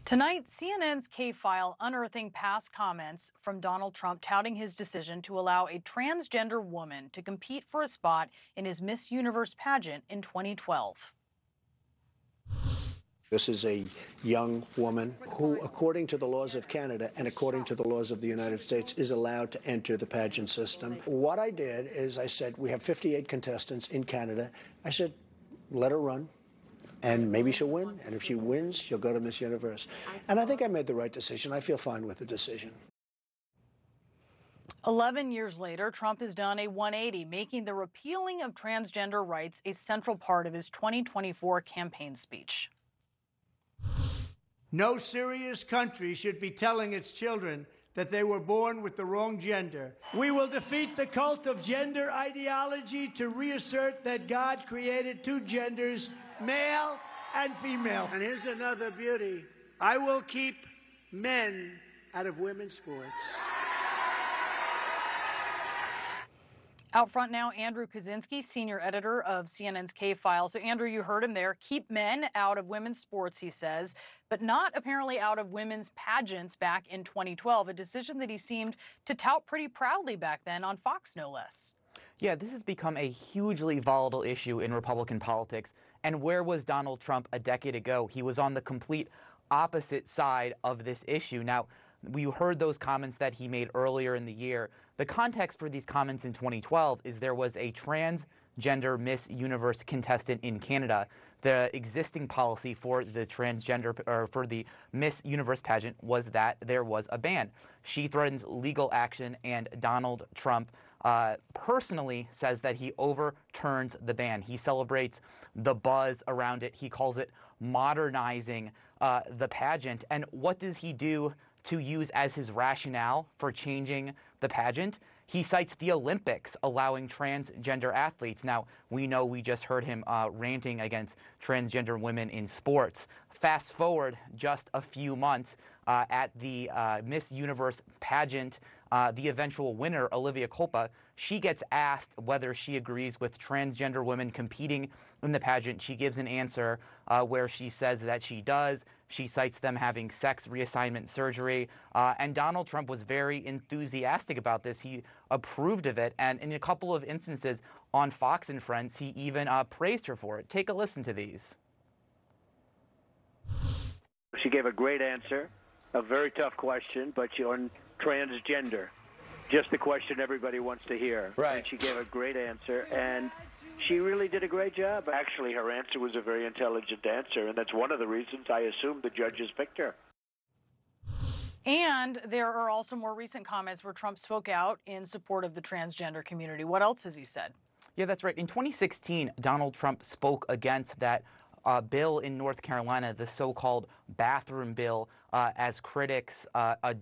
Tonight, CNN's K-File unearthing past comments from Donald Trump touting his decision to allow a transgender woman to compete for a spot in his Miss Universe pageant in 2012. This is a young woman who, according to the laws of Canada and according to the laws of the United States, is allowed to enter the pageant system. What I did is I said, we have 58 contestants in Canada. I said, let her run. And maybe she'll win, and if she wins, she'll go to Miss Universe. And I think I made the right decision. I feel fine with the decision. 11 years later, Trump has done a 180, making the repealing of transgender rights a central part of his 2024 campaign speech. No serious country should be telling its children that they were born with the wrong gender. We will defeat the cult of gender ideology to reassert that God created two genders, male and female. And here's another beauty. I will keep men out of women's sports. Out front now, Andrew Kaczynski, senior editor of CNN's K-File. So, Andrew, you heard him there. Keep men out of women's sports, he says, but not apparently out of women's pageants back in 2012, a decision that he seemed to tout pretty proudly back then on Fox, no less. Yeah, this has become a hugely volatile issue in Republican politics. And where was Donald Trump a decade ago? He was on the complete opposite side of this issue. Now, we heard those comments that he made earlier in the year. The context for these comments in 2012 is there was a transgender Miss Universe contestant in Canada. The existing policy for the transgender or for the Miss Universe pageant was that there was a ban. She threatens legal action, and Donald Trump personally says that he overturns the ban. He celebrates the buzz around it. He calls it modernizing the pageant. And what does he do to use as his rationale for changing the pageant? He cites the Olympics allowing transgender athletes. Now, we know we just heard him ranting against transgender women in sports. Fast forward just a few months at the Miss Universe pageant, the eventual winner, Olivia Culpa, she gets asked whether she agrees with transgender women competing in the pageant. She gives an answer where she says that she does. She cites them having sex reassignment surgery. And Donald Trump was very enthusiastic about this. He approved of it. And in a couple of instances on Fox and Friends, he even praised her for it. Take a listen to these. She gave a great answer, a very tough question, but she on transgender. Just the question everybody wants to hear. Right. And she gave a great answer, and she really did a great job. Actually, her answer was a very intelligent answer, and that's one of the reasons I assume the judges picked her. And there are also more recent comments where Trump spoke out in support of the transgender community. What else has he said? Yeah, that's right. In 2016, Donald Trump spoke against that bill in North Carolina, the so-called bathroom bill, as critics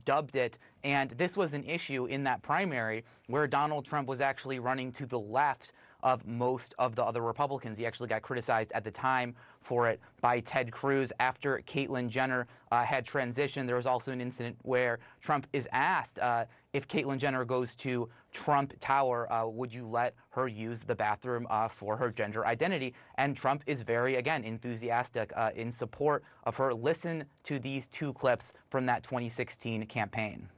dubbed it. And this was an issue in that primary where Donald Trump was actually running to the left of most of the other Republicans. He actually got criticized at the time for it by Ted Cruz. After Caitlyn Jenner had transitioned, there was also an incident where Trump is asked if Caitlyn Jenner goes to Trump Tower, would you let her use the bathroom for her gender identity? And Trump is very, again, enthusiastic in support of her. Listen to these two clips from that 2016 campaign.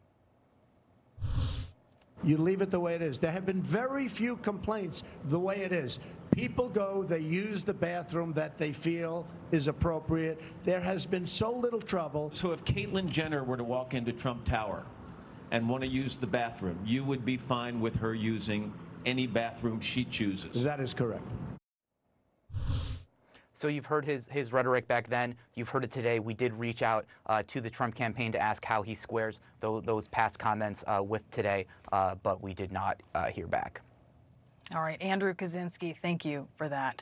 You leave it the way it is. There have been very few complaints the way it is. People go, they use the bathroom that they feel is appropriate. There has been so little trouble. So if Caitlyn Jenner were to walk into Trump Tower and want to use the bathroom, you would be fine with her using any bathroom she chooses? That is correct. So you've heard his rhetoric back then. You've heard it today. We did reach out to the Trump campaign to ask how he squares those past comments with today, but we did not hear back. All right, Andrew Kaczynski, thank you for that.